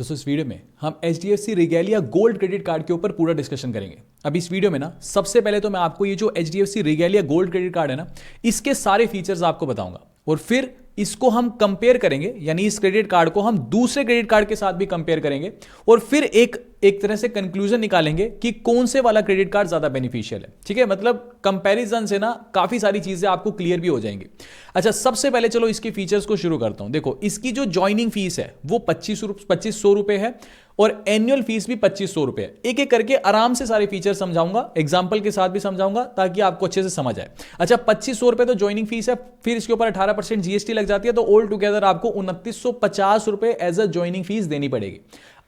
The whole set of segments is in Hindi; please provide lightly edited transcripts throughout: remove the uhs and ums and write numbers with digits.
दोस्तों इस वीडियो में हम HDFC रिगेलिया गोल्ड क्रेडिट कार्ड के ऊपर पूरा डिस्कशन करेंगे। अब इस वीडियो में ना सबसे पहले तो मैं आपको ये जो HDFC रिगेलिया गोल्ड क्रेडिट कार्ड है ना, इसके सारे फीचर्स आपको बताऊंगा और फिर इसको हम कंपेयर करेंगे, यानी इस क्रेडिट कार्ड को हम दूसरे क्रेडिट कार्ड के साथ भी कंपेयर करेंगे और फिर एक तरह से कंक्लूजन निकालेंगे कि कौन से वाला क्रेडिट कार्ड ज्यादा बेनिफिशियल है। ठीक है, मतलब कंपैरिजन से ना काफी सारी चीजें आपको क्लियर भी हो जाएंगी। अच्छा, सबसे पहले चलो इसके फीचर्स को शुरू करता हूं। देखो, इसकी जो ज्वाइनिंग फीस है वो 2500 रुपए है और एनुअल फीस भी 2500 रुपए है। एक एक करके आराम से सारे फीचर समझाऊंगा, एग्जांपल के साथ भी समझाऊंगा ताकि आपको अच्छे से समझ आए। अच्छा, 2500 रुपए तो ज्वाइनिंग फीस है, फिर इसके ऊपर 18% जीएसटी लग जाती है, तो ऑल टुगेदर आपको 2950 रुपए एज अ ज्वाइनिंग फीस देनी पड़ेगी।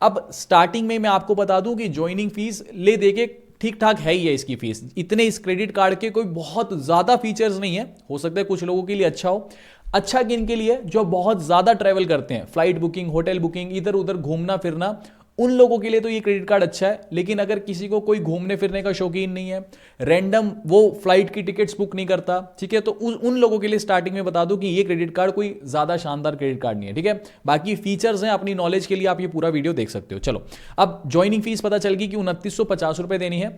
अब स्टार्टिंग में मैं आपको बता दूं कि ज्वाइनिंग फीस ले देके ठीक ठाक है ही है इसकी फीस। इतने इस क्रेडिट कार्ड के कोई बहुत ज्यादा फीचर्स नहीं है। हो सकता है कुछ लोगों के लिए अच्छा हो। अच्छा किन के लिए? जो बहुत ज्यादा ट्रैवल करते हैं, फ्लाइट बुकिंग, होटल बुकिंग, इधर उधर घूमना फिरना, उन लोगों के लिए तो ये क्रेडिट कार्ड अच्छा है। लेकिन अगर किसी को कोई घूमने फिरने का शौकीन नहीं है, रैंडम वो फ्लाइट की टिकट्स बुक नहीं करता, ठीक है, तो उन लोगों के लिए स्टार्टिंग में बता दूं कि ये क्रेडिट कार्ड कोई ज्यादा शानदार क्रेडिट कार्ड नहीं है। ठीक है, बाकी फीचर्स हैं, अपनी नॉलेज के लिए आप ये पूरा वीडियो देख सकते हो। चलो, अब ज्वाइनिंग फीस पता चल गई कि 2950 रुपए देनी है,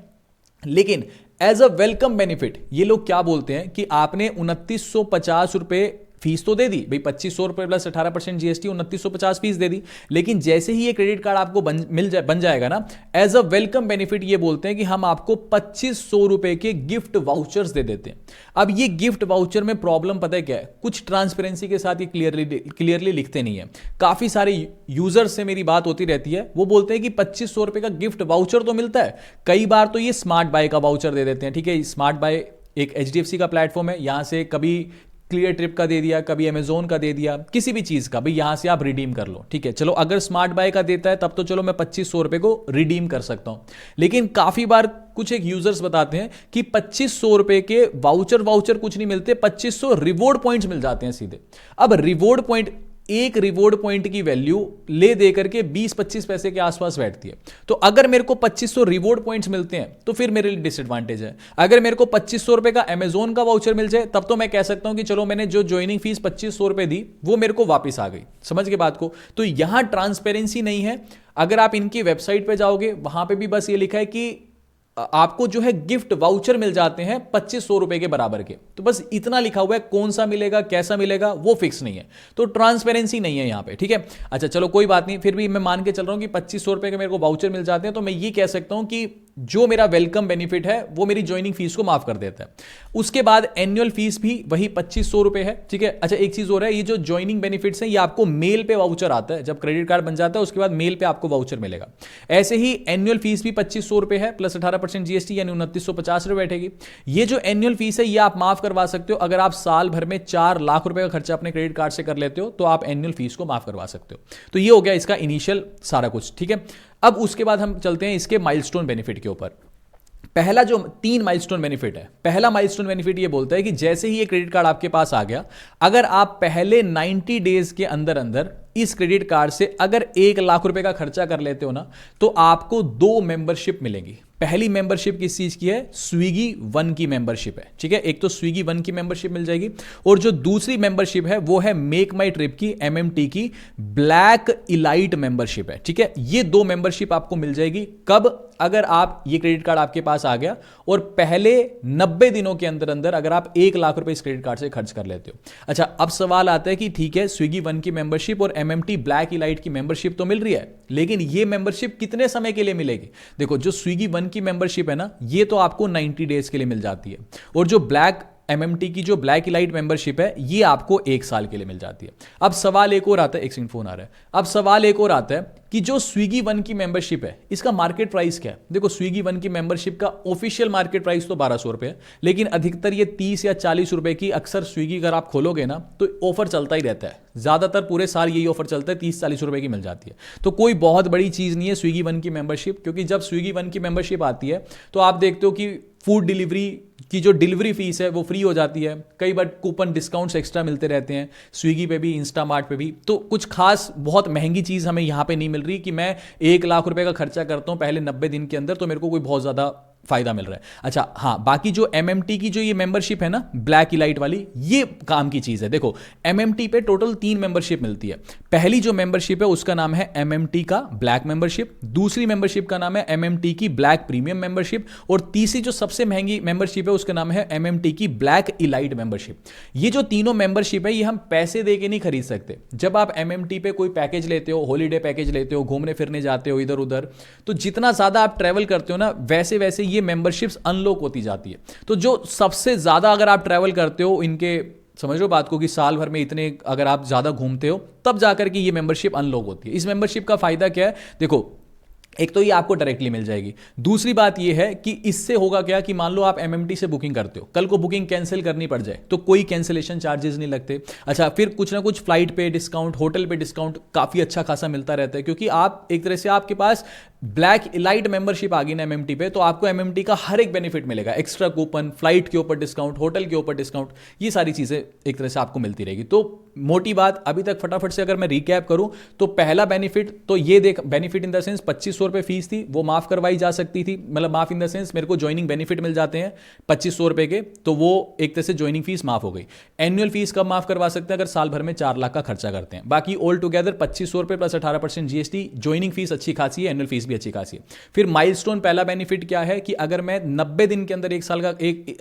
लेकिन एज अ वेलकम बेनिफिट ये लोग क्या बोलते हैं कि आपने 2950 रुपए फीस तो दे दी भाई, 2500 रुपए प्लस 18% जीएसटी, 2950 फीस दे दी। लेकिन जैसे ही ये क्रेडिट कार्ड आपको बन जाएगा ना, एज अ वेलकम बेनिफिट ये बोलते हैं कि हम आपको 2500 रुपए के गिफ्ट वाउचर्स दे देते हैं। अब ये गिफ्ट वाउचर में प्रॉब्लम पता है क्या है? कुछ ट्रांसपेरेंसी के साथ ये क्लियरली लिखते नहीं है। काफी सारे यूजर्स से मेरी बात होती रहती है, वो बोलते हैं कि 2500 रुपए का गिफ्ट वाउचर तो मिलता है, कई बार तो ये स्मार्ट बाय का वाउचर दे देते हैं। ठीक है, स्मार्ट बाय एक HDFC का प्लेटफॉर्म है, यहां से कभी क्लियर ट्रिप का दे दिया, कभी अमेजोन का दे दिया, किसी भी चीज का भाई यहां से आप रिडीम कर लो। ठीक है, चलो अगर स्मार्ट बाय का देता है तब तो चलो मैं 2500 रुपए को रिडीम कर सकता हूं। लेकिन काफी बार कुछ एक यूजर्स बताते हैं कि 2500 रुपए के वाउचर कुछ नहीं मिलते, 2500 रिवॉर्ड पॉइंट्स मिल जाते हैं सीधे। अब रिवॉर्ड पॉइंट, एक रिवॉर्ड पॉइंट की वैल्यू ले दे करके 20-25 पैसे के आसपास बैठती है। तो अगर मेरे को 2500 रिवॉर्ड पॉइंट्स मिलते हैं तो फिर मेरे लिए डिसएडवांटेज है। अगर मेरे को 2500 रुपए का अमेजोन का वाउचर मिल जाए तब तो मैं कह सकता हूं कि चलो मैंने जो ज्वाइनिंग फीस 2500 रुपए दी वो मेरे को वापस आ गई। समझ के बात को? तो यहां ट्रांसपेरेंसी नहीं है। अगर आप इनकी वेबसाइट पे जाओगे वहां पे भी बस ये लिखा है कि आपको जो है गिफ्ट वाउचर मिल जाते हैं 2500 रुपए के बराबर के, तो बस इतना लिखा हुआ है। कौन सा मिलेगा, कैसा मिलेगा, वो फिक्स नहीं है, तो ट्रांसपेरेंसी नहीं है यहां पे। ठीक है, अच्छा चलो कोई बात नहीं, फिर भी मैं मान के चल रहा हूं कि 2500 रुपए के मेरे को वाउचर मिल जाते हैं, तो मैं ये कह सकता हूं कि जो मेरा वेलकम बेनिफिट है वो मेरी ज्वाइनिंग फीस को माफ कर देता है। उसके बाद एनुअल फीस भी वही 2500 रुपए है। ठीक है, अच्छा एक चीज हो रहा है, ये जो ज्वाइनिंग बेनिफिट्स हैं ये आपको मेल पे वाउचर आता है। जब क्रेडिट कार्ड बन जाता है उसके बाद मेल पे आपको वाउचर मिलेगा। ऐसे ही एनुअल फीस भी 2500 रुपए है प्लस 18% जीएसटी, यानी 2950 रुपए बैठेगी। ये जो एनुअल फीस है ये आप माफ करवा सकते हो। अगर आप साल भर में 4 लाख रुपए का खर्चा अपने क्रेडिट कार्ड से कर लेते हो तो आप एनुअल फीस को माफ करवा सकते हो। तो ये हो गया इसका इनिशियल सारा कुछ। ठीक है, अब उसके बाद हम चलते हैं इसके माइलस्टोन बेनिफिट के ऊपर। पहला जो 3 माइलस्टोन बेनिफिट है, पहला माइलस्टोन बेनिफिट ये बोलता है कि जैसे ही ये क्रेडिट कार्ड आपके पास आ गया, अगर आप पहले 90 डेज के अंदर अंदर इस क्रेडिट कार्ड से अगर 1 लाख रुपए का खर्चा कर लेते हो ना, तो आपको 2 मेंबरशिप मिलेंगी। पहली मेंबरशिप किस चीज की है? स्विगी वन की मेंबरशिप है। ठीक है, एक तो स्विगी वन की मेंबरशिप मिल जाएगी और जो दूसरी मेंबरशिप है वो है मेक माई ट्रिप की, MMT की ब्लैक इलाइट मेंबरशिप है। ठीक है, ये 2 मेंबरशिप आपको मिल जाएगी। कब? अगर आप ये क्रेडिट कार्ड आपके पास आ गया और पहले 90 दिनों के अंदर अंदर अगर आप 1 लाख रुपए इस क्रेडिट कार्ड से खर्च कर लेते हो। अच्छा, अब सवाल आता है कि ठीक है, स्विगी वन की मेंबरशिप और MMT ब्लैक इलाइट की मेंबरशिप तो मिल रही है, लेकिन ये मेंबरशिप कितने समय के लिए मिलेगी? देखो, जो स्विगी वन की मेंबरशिप है ना, ये तो आपको 90 डेज के लिए मिल जाती है, और जो ब्लैक MMT की जो ब्लैक इलाइट मेंबरशिप है ये आपको 1 साल के लिए मिल जाती है। अब सवाल एक और आता है, एक सेकंड फोन आ रहा है। अब सवाल एक और आता है कि जो स्विगी वन की मेंबरशिप है इसका मार्केट प्राइस क्या है? देखो, स्विगी वन की मेंबरशिप का ऑफिशियल मार्केट प्राइस तो 1200 रुपए है, लेकिन अधिकतर ये 30 या 40 रुपए की, अक्सर स्विगी अगर आप खोलोगे ना तो ऑफर चलता ही रहता है। ज्यादातर पूरे साल यही ऑफर चलता है, 30-40 रुपए की मिल जाती है। तो कोई बहुत बड़ी चीज नहीं है स्विगी वन की मेंबरशिप, क्योंकि जब स्विगी वन की मेंबरशिप आती है तो आप देखते हो कि फूड डिलीवरी की जो डिलीवरी फीस है वो फ्री हो जाती है। कई बार कूपन डिस्काउंट्स एक्स्ट्रा मिलते रहते हैं स्विगी पे भी, इंस्टामार्ट पे भी। तो कुछ खास बहुत महंगी चीज हमें यहां पे नहीं मिल रही कि मैं 1 लाख रुपए का खर्चा करता हूं पहले 90 दिन के अंदर तो मेरे को कोई बहुत ज्यादा फायदा मिल रहा है। अच्छा हाँ, बाकी जो एमएमटी की जो ये मेंबरशिप है ना, ब्लैक इलाइट वाली, ये काम की चीज है। देखो एमएमटी पे टोटल 3 मेंबरशिप मिलती है। पहली जो मेंबरशिप है उसका नाम है एमएमटी का ब्लैक मेंबरशिप, दूसरी मेंबरशिप का नाम है एमएमटी की ब्लैक प्रीमियम मेंबरशिप, और तीसरी जो सबसे महंगी मेंबरशिप है उसका नाम है एमएमटी की ब्लैक इलाइट मेंबरशिप। ये जो तीनों मेंबरशिप है ये हम पैसे दे के नहीं खरीद सकते। जब आप एमएमटी पे कोई पैकेज लेते हो, हॉलीडे पैकेज लेते हो, घूमने फिरने जाते हो इधर उधर, तो जितना ज्यादा आप ट्रैवल करते हो ना, वैसे वैसे ये मेंबरशिप्स अनलॉक होती जाती है। तो जो सबसे ज्यादा अगर आप ट्रैवल करते हो, इनके समझ लो बात को कि साल भर में इतने अगर आप ज्यादा घूमते हो, तब जाकर के ये मेंबरशिप अनलॉक होती है। इस मेंबरशिप का फायदा क्या है? देखो एक तो ये आपको डायरेक्टली मिल जाएगी, दूसरी बात ये है कि इससे होगा क्या कि मान लो आप एमएमटी से बुकिंग करते हो, कल को बुकिंग कैंसिल करनी पड़ जाए तो कोई कैंसिलेशन चार्जेस नहीं लगते। अच्छा, फिर कुछ ना कुछ फ्लाइट पे डिस्काउंट, होटल पे डिस्काउंट काफी अच्छा खासा मिलता रहता है, क्योंकि आप एक तरह से आपके पास ब्लैक इलाइट मेंबरशिप आ गई ना एमएमटी पे, तो आपको एमएमटी का हर एक बेनिफिट मिलेगा, एक्स्ट्रा कूपन, फ्लाइट के ऊपर डिस्काउंट, होटल के ऊपर डिस्काउंट, ये सारी चीजें एक तरह से आपको मिलती रहेगी। तो मोटी बात अभी तक फटाफट से अगर मैं रिकैप करूं तो पहला बेनिफिट तो ये देख, बेनिफिट इन द सेंस 2500 रुपए फीस थी, वो माफ करवाई जा सकती थी, मतलब माफ इन द सेंस मेरे को ज्वाइनिंग बेनिफिट मिल जाते हैं 2500 रुपए के, तो वो एक तरह से ज्वाइनिंग फीस माफ हो गई। एनुअल फीस कब माफ करवा सकते हैं? अगर साल भर में 4 लाख का खर्चा करते हैं। बाकी ऑल टुगेदर 2500 रुपए प्लस 18% जीएसटी, ज्वाइनिंग फीस अच्छी खासी है, एनुअल फीस भी अच्छी खासी है। फिर माइलस्टोन पहला बेनिफिट क्या है कि अगर मैं 90 दिन के अंदर, एक साल का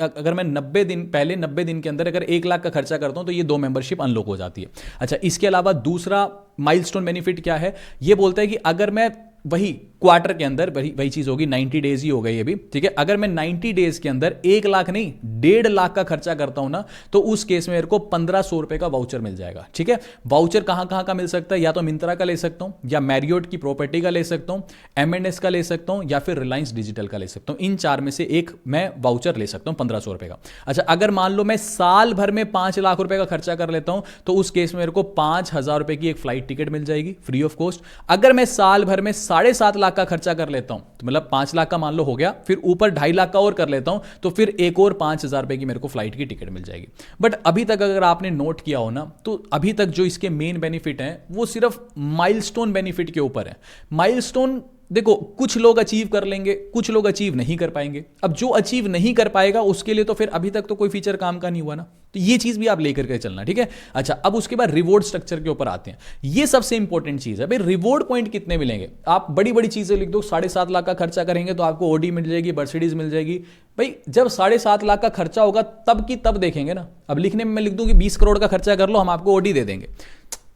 अगर मैं 90 दिन पहले 90 दिन के अंदर अगर 1 लाख का खर्चा करता हूं तो ये 2 मेंबरशिप अनलॉक हो जाती है। अच्छा, इसके अलावा दूसरा माइलस्टोन बेनिफिट क्या है? ये बोलता है कि अगर मैं वही क्वार्टर के अंदर, वही चीज होगी, 90 डेज ही हो गई अभी, ठीक है, अगर मैं 90 डेज के अंदर 1 लाख नहीं 1.5 लाख का खर्चा करता हूं ना, तो उस केस में मेरे को 1500 रुपए का वाउचर मिल जाएगा। ठीक है, वाउचर कहां कहां का मिल सकता है? या तो मिंत्रा का ले सकता हूं, या मैरियोट की प्रॉपर्टी का ले सकता हूं, M&S का ले सकता हूं, या फिर रिलायंस डिजिटल का ले सकता हूं। इन 4 में से एक मैं वाउचर ले सकता हूं 1500 रुपए का। अच्छा, अगर मान लो मैं साल भर में 5 लाख रुपए का खर्चा कर लेता हूं, तो उस केस में मेरे को 5000 रुपए की एक फ्लाइट टिकट मिल जाएगी फ्री ऑफ कॉस्ट। अगर मैं साल भर में 7.5 लाख का खर्चा कर लेता हूं, तो मतलब 5 लाख का मान लो हो गया, फिर ऊपर 2.5 लाख का और कर लेता हूं, तो फिर एक और 5000 रुपए की मेरे को फ्लाइट की टिकट मिल जाएगी। बट अभी तक अगर आपने नोट किया हो ना, तो अभी तक जो इसके मेन बेनिफिट हैं वो सिर्फ माइलस्टोन बेनिफिट के ऊपर है। माइलस्टोन देखो, कुछ लोग अचीव कर लेंगे, कुछ लोग अचीव नहीं कर पाएंगे। अब जो अचीव नहीं कर पाएगा उसके लिए तो फिर अभी तक तो कोई फीचर काम का नहीं हुआ ना, तो ये चीज भी आप लेकर के चलना। ठीक है, अच्छा, अब उसके बाद रिवॉर्ड स्ट्रक्चर के ऊपर आते हैं। ये सबसे इंपॉर्टेंट चीज है भाई, रिवॉर्ड पॉइंट कितने मिलेंगे? आप बड़ी बड़ी चीजें लिख दो, 7.5 लाख का खर्चा करेंगे तो आपको ओडी मिल जाएगी, मर्सिडीज मिल जाएगी। भाई जब 7.5 लाख का खर्चा होगा तब की तब देखेंगे ना। अब लिखने में मैं लिख दूं कि 20 करोड़ का खर्चा कर लो, हम आपको ओडी दे देंगे।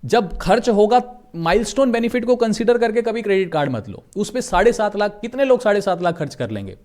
जब खर्च होगा, माइलस्टोन बेनिफिट को कंसीडर करके कभी क्रेडिट कार्ड मत लो। उस पे 7.5 लाख, कितने लोग 7.5 लाख खर्च कर लेंगे?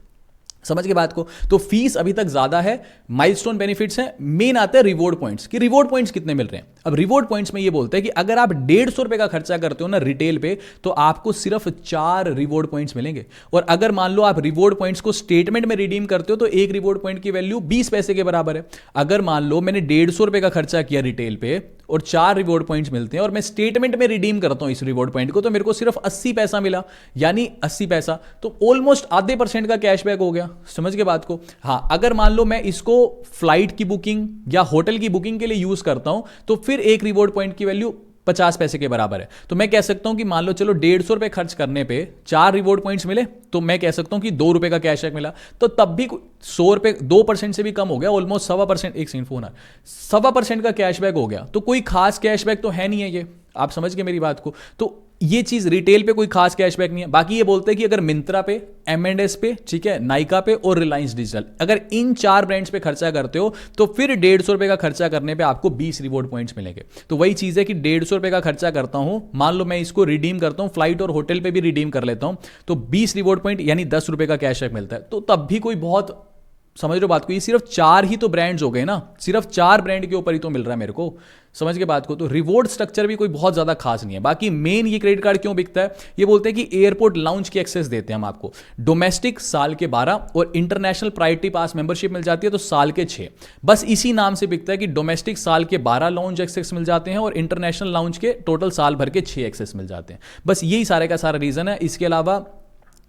समझ के बात को। तो फीस अभी तक ज्यादा है, माइलस्टोन बेनिफिट्स हैं, मेन आते हैं रिवॉर्ड पॉइंट्स कि रिवॉर्ड पॉइंट्स कितने मिल रहे हैं। अब रिवॉर्ड पॉइंट्स में ये बोलते हैं कि अगर आप 150 रुपए का खर्चा करते हो ना रिटेल पे, तो आपको सिर्फ 4 रिवॉर्ड पॉइंट्स मिलेंगे। और अगर मान लो आप रिवॉर्ड पॉइंट्स को स्टेटमेंट में रिडीम करते हो तो एक रिवॉर्ड पॉइंट की वैल्यू 20 पैसे के बराबर है। अगर मान लो मैंने 150 रुपए का खर्चा किया रिटेल पे और 4 रिवॉर्ड पॉइंट्स मिलते हैं और मैं स्टेटमेंट में रिडीम करता हूं इस रिवॉर्ड पॉइंट को, तो मेरे को सिर्फ 80 पैसा मिला, यानी 80 पैसा, तो ऑलमोस्ट आधे % का कैशबैक हो गया। समझ के बात को। हाँ, अगर मान लो मैं इसको फ्लाइट की बुकिंग या होटल की बुकिंग के लिए यूज करता हूं, तो फिर एक रिवॉर्ड पॉइंट की वैल्यू 50 पैसे के बराबर है। तो मैं कह सकता हूं कि मान लो चलो 150 रुपए खर्च करने पे 4 रिवॉर्ड पॉइंट्स मिले, तो मैं कह सकता हूं कि 2 रुपए का कैशबैक मिला, तो तब भी 100 रुपए 2% से भी कम हो गया, ऑलमोस्ट 1.25%, एक सेकंड फोन आ, 1.25% का कैशबैक हो गया। तो कोई खास कैशबैक तो है नहीं है ये, आप समझ गए मेरी बात को। तो ये चीज रिटेल पे कोई खास कैशबैक नहीं है। बाकी ये बोलते हैं कि अगर मिंत्रा पे, M&S पे, ठीक है, नाइका पे और रिलायंस डिजिटल, अगर इन 4 ब्रांड्स पे खर्चा करते हो तो फिर 150 रुपए का खर्चा करने पे आपको 20 रिवॉर्ड पॉइंट्स मिलेंगे। तो वही चीज है कि 150 रुपए का खर्चा करता हूं, मान लो मैं इसको रिडीम करता हूं, फ्लाइट और होटल पे भी रिडीम कर लेता हूं, तो 20 रिवॉर्ड पॉइंट यानी 10 रुपए का कैशबैक मिलता है। तो तब भी कोई बहुत, समझ लो बात को, ये सिर्फ 4 ही तो ब्रांड्स हो गए ना, सिर्फ 4 ब्रांड के ऊपर ही तो मिल रहा है मेरे को। समझ के बात को। तो रिवॉर्ड स्ट्रक्चर भी कोई बहुत ज्यादा खास नहीं है। बाकी मेन ये क्रेडिट कार्ड क्यों बिकता है, ये बोलते हैं कि एयरपोर्ट लाउंज की एक्सेस देते हैं हम आपको। डोमेस्टिक साल के 12 और इंटरनेशनल प्रायोरिटी पास मेंबरशिप मिल जाती है तो साल के 6। बस इसी नाम से बिकता है कि डोमेस्टिक साल के 12 लाउंज एक्सेस मिल जाते हैं और इंटरनेशनल लाउंज के टोटल साल भर के 6 एक्सेस मिल जाते हैं। बस यही सारे का सारा रीजन है। इसके अलावा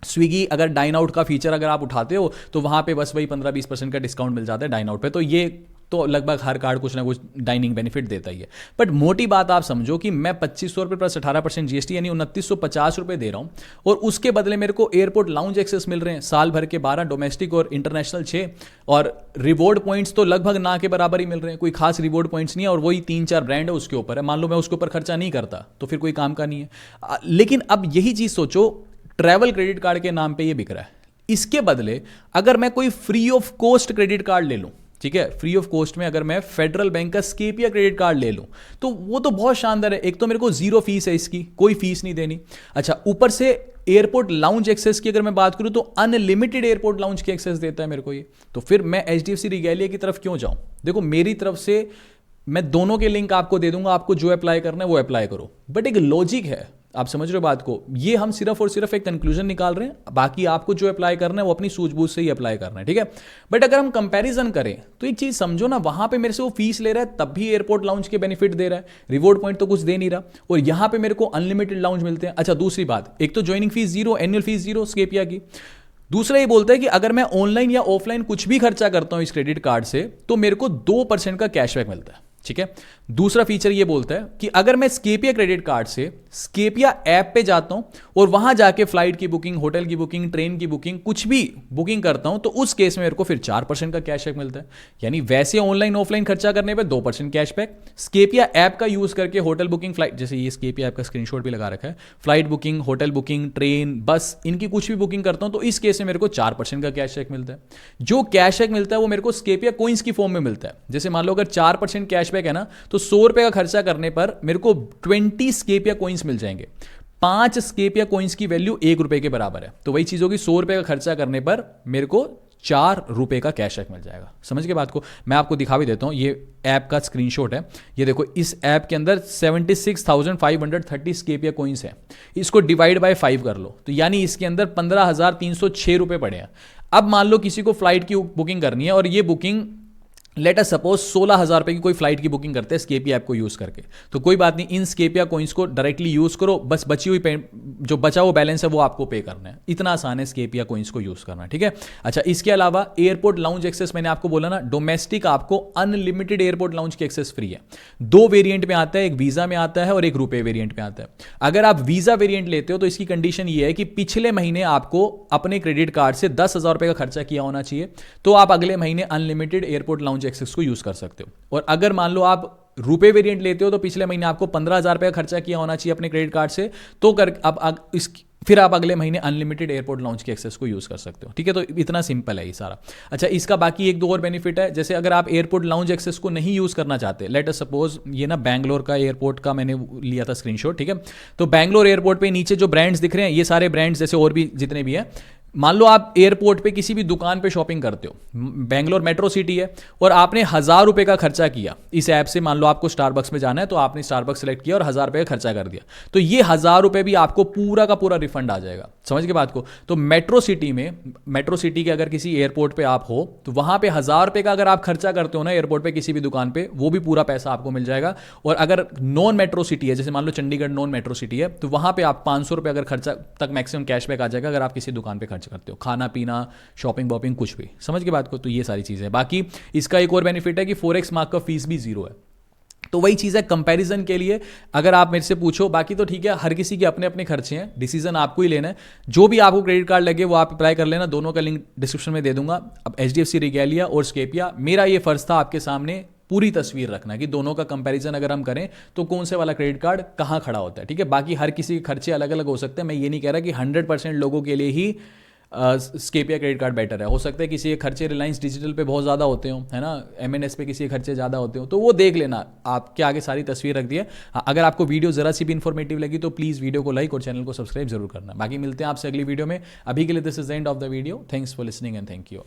स्विगी अगर डाइन आउट का फीचर अगर आप उठाते हो तो वहां पे बस वही 15-20% का डिस्काउंट मिल जाता है डाइन आउट पे। तो ये तो लगभग हर कार्ड कुछ ना कुछ डाइनिंग बेनिफिट देता ही है। बट मोटी बात आप समझो कि मैं 2500 रुपये प्लस 18% जीएसटी यानी 2950 रुपये दे रहा हूँ, और उसके बदले मेरे को एयरपोर्ट लाउंज एक्सेस मिल रहे हैं साल भर के 12, डोमेस्टिक और इंटरनेशनल 6, और रिवॉर्ड पॉइंट्स तो लगभग ना के बराबर ही मिल रहे हैं, कोई खास रिवॉर्ड पॉइंट्स नहीं है, और वही 3-4 ब्रांड है उसके ऊपर है। मान लो मैं उसके ऊपर खर्चा नहीं करता तो फिर कोई काम का नहीं है। लेकिन अब यही चीज़ सोचो, ट्रैवल क्रेडिट कार्ड के नाम पे ये बिक रहा है। इसके बदले अगर मैं कोई free of cost credit card ले लूं, ठीक है, फ्री ऑफ कॉस्ट में अगर मैं फेडरल बैंक का स्केपिया क्रेडिट कार्ड ले लूं तो वो तो बहुत शानदार है। एक तो मेरे को जीरो फीस है, इसकी कोई फीस नहीं देनी। अच्छा, ऊपर से एयरपोर्ट लाउंज एक्सेस की अगर मैं बात करूं तो अनलिमिटेड एयरपोर्ट लाउंज की एक्सेस देता है मेरे को ये। तो फिर मैं एचडीएफसी रिगेलिया की तरफ क्यों जाऊं? देखो, मेरी तरफ से मैं दोनों के लिंक आपको दे दूंगा, आपको जो अप्लाई करना है वो अप्लाई करो, बट एक लॉजिक है, आप समझ रहे हो बात को। ये हम सिर्फ और सिर्फ एक कंक्लूजन निकाल रहे हैं, बाकी आपको जो अप्लाई करना है वो अपनी सूझबूझ से ही अप्लाई करना है, ठीक है। बट अगर हम कंपैरिजन करें तो एक चीज समझो ना, वहां पे मेरे से वो फीस ले रहा है तब भी एयरपोर्ट लाउंज के बेनिफिट दे रहा है, रिवॉर्ड पॉइंट तो कुछ दे नहीं रहा, और यहां पे मेरे को अनलिमिटेड लाउंज मिलते हैं। अच्छा, दूसरी बात, एक तो joining fees zero, annual fees zero Scapia की। दूसरा ये बोलता है कि अगर मैं ऑनलाइन या ऑफलाइन कुछ भी खर्चा करता हूं इस क्रेडिट कार्ड से तो मेरे को 2% का कैशबैक मिलता है, ठीक है। दूसरा फीचर ये बोलता है कि अगर मैं स्केपिया क्रेडिट कार्ड से स्केपिया ऐप पे जाता हूं और वहां जाके फ्लाइट की बुकिंग, होटल की बुकिंग, ट्रेन की बुकिंग, कुछ भी बुकिंग करता हूं तो उस केस में मेरे को फिर 4% का कैशबैक मिलता है। यानी वैसे ऑनलाइन ऑफलाइन खर्चा करने पे 2% कैशबैक, स्केपिया ऐप का यूज करके होटल बुकिंग, फ्लाइट, जैसे ये स्केपिया ऐप का स्क्रीनशॉट भी लगा रखा है, flight booking, hotel booking, train, बस, इनकी कुछ भी बुकिंग करता हूं तो इस केस में मेरे को 4% का कैशबैक मिलता है। जो कैशबैक मिलता है वो मेरे को स्केपिया कॉइंस की फॉर्म में मिलता है। जैसे मान लो अगर 4% कैशबैक है ना, तो 100 रुपए का खर्चा करने पर मेरे को 20 स्केपिया कॉइंस मिल जाएंगे। 5 स्केपिया कॉइंस की वैल्यू 1 रुपए के बराबर है। तो वही चीज होगी, 100 रुपए का खर्चा करने पर मेरे को 4 रुपए का कैशबैक मिल जाएगा। समझ के बात को? मैं आपको दिखा भी देता हूं, ये ऐप का स्क्रीनशॉट है। ये देखो, इस ऐप के अंदर 76,530 स्केपिया कॉइंस है। इसको डिवाइड बाय 5 कर लो तो यानी इसके अंदर 15,306 रुपए पड़े हैं। अब मान लो किसी को फ्लाइट की बुकिंग करनी है और ये बुकिंग लेट अस सपोज 16,000 रुपए की कोई फ्लाइट की बुकिंग करते हैं स्केपिया ऐप को यूज करके, तो कोई बात नहीं, इन स्केपिया कॉइंस को डायरेक्टली यूज करो, बस बची हुई जो बचा हुआ बैलेंस है वो आपको पे करना है। इतना आसान है स्केपिया कॉइंस को यूज करना, ठीक है। अच्छा, इसके अलावा एयरपोर्ट लाउंज एक्सेस, मैंने आपको बोला ना, डोमेस्टिक आपको अनलिमिटेड एयरपोर्ट लाउंज की एक्सेस फ्री है। 2 वेरिएंट में आता है, एक वीजा में आता है और एक रुपए वेरिएंट में आता है। अगर आप वीजा वेरिएंट लेते हो तो इसकी कंडीशन ये है कि पिछले महीने आपको अपने क्रेडिट कार्ड से 10,000 रुपए का खर्चा किया होना चाहिए, तो आप अगले महीने अनलिमिटेड एयरपोर्ट लाउंज एक्सेस को यूज कर सकते हो। और अगर मान लो आप रुपए वेरिएंट लेते हो तो पिछले महीने आपको 15,000 रुपए का खर्चा किया होना चाहिए अपने क्रेडिट कार्ड से, तो फिर आप अगले महीने अनलिमिटेड एयरपोर्ट लाउंज के एक्सेस को यूज कर सकते हो, ठीक है। तो इतना सिंपल है ये सारा। अच्छा, इसका बाकी 1-2 और बेनिफिट है। जैसे अगर आप एयरपोर्ट लाउंज एक्सेस को नहीं यूज करना चाहते, लेट अस सपोज, ये ना बैंगलोर का एयरपोर्ट का मैंने लिया था स्क्रीनशॉट, ठीक है। तो बैंगलोर एयरपोर्ट पे नीचे जो ब्रांड्स दिख रहे हैं, ये सारे ब्रांड्स जैसे और भी जितने भी हैं, मान लो आप एयरपोर्ट पे किसी भी दुकान पे शॉपिंग करते हो, बैंगलोर मेट्रो सिटी है और आपने 1,000 रुपए का खर्चा किया इस ऐप से, मान लो आपको स्टारबक्स में जाना है तो आपने स्टारबक्स सेलेक्ट किया और 1,000 रुपए का खर्चा कर दिया, तो ये 1,000 रुपए भी आपको पूरा का पूरा रिफंड आ जाएगा। समझ के बात को? तो मेट्रो सिटी के अगर किसी एयरपोर्ट पे आप हो तो वहां पे 1,000 रुपए का अगर आप खर्चा करते हो ना एयरपोर्ट पे किसी भी दुकान पे, वो भी पूरा पैसा आपको मिल जाएगा। और अगर नॉन मेट्रो सिटी है, जैसे मान लो चंडीगढ़ नॉन मेट्रो सिटी है, तो वहां पे आप 500 रुपए अगर खर्चा तक मैक्सिमम कैशबैक आ जाएगा अगर आप किसी दुकान पे खर्च करते हो, खाना पीना, शॉपिंग वॉपिंग, कुछ भी। समझ के बात को? तो ये सारी चीजें। बाकी इसका एक और बेनिफिट है कि फॉरेक्स मार्क का फीस भी जीरो है। तो वही चीज़ है कंपैरिजन के लिए अगर आप मेरे से पूछो, बाकी तो ठीक है, हर किसी के अपने अपने खर्चे हैं, डिसीजन आपको ही लेना है। जो भी आपको क्रेडिट कार्ड लगे वो आप अप्लाई कर लेना, दोनों का लिंक डिस्क्रिप्शन में दे दूंगा। अब एचडीएफसी रिगेलिया और स्केपिया, मेरा ये फर्ज था आपके सामने पूरी तस्वीर रखना कि दोनों का कंपैरिजन अगर हम करें तो कौन से वाला क्रेडिट कार्ड कहाँ खड़ा होता है, ठीक है। बाकी हर किसी के खर्चे अलग अलग हो सकते हैं। मैं ये नहीं कह रहा कि 100% लोगों के लिए ही स्केपिया क्रेडिट कार्ड बेटर है। हो सकता है किसी के खर्चे रिलायंस डिजिटल पे बहुत ज़्यादा होते हो, है ना, एमएनएस पे किसी के खर्चे ज़्यादा होते हो, तो वो देख लेना। आपके आगे सारी तस्वीर रख दी है। अगर आपको वीडियो ज़रा सी भी इन्फॉर्मेटिव लगी तो प्लीज़ वीडियो को लाइक और चैनल को सब्सक्राइब जरूर करना। बाकी मिलते हैं आपसे अगली वीडियो में। अभी के लिए this is the end of the video. Thanks for listening and thank you.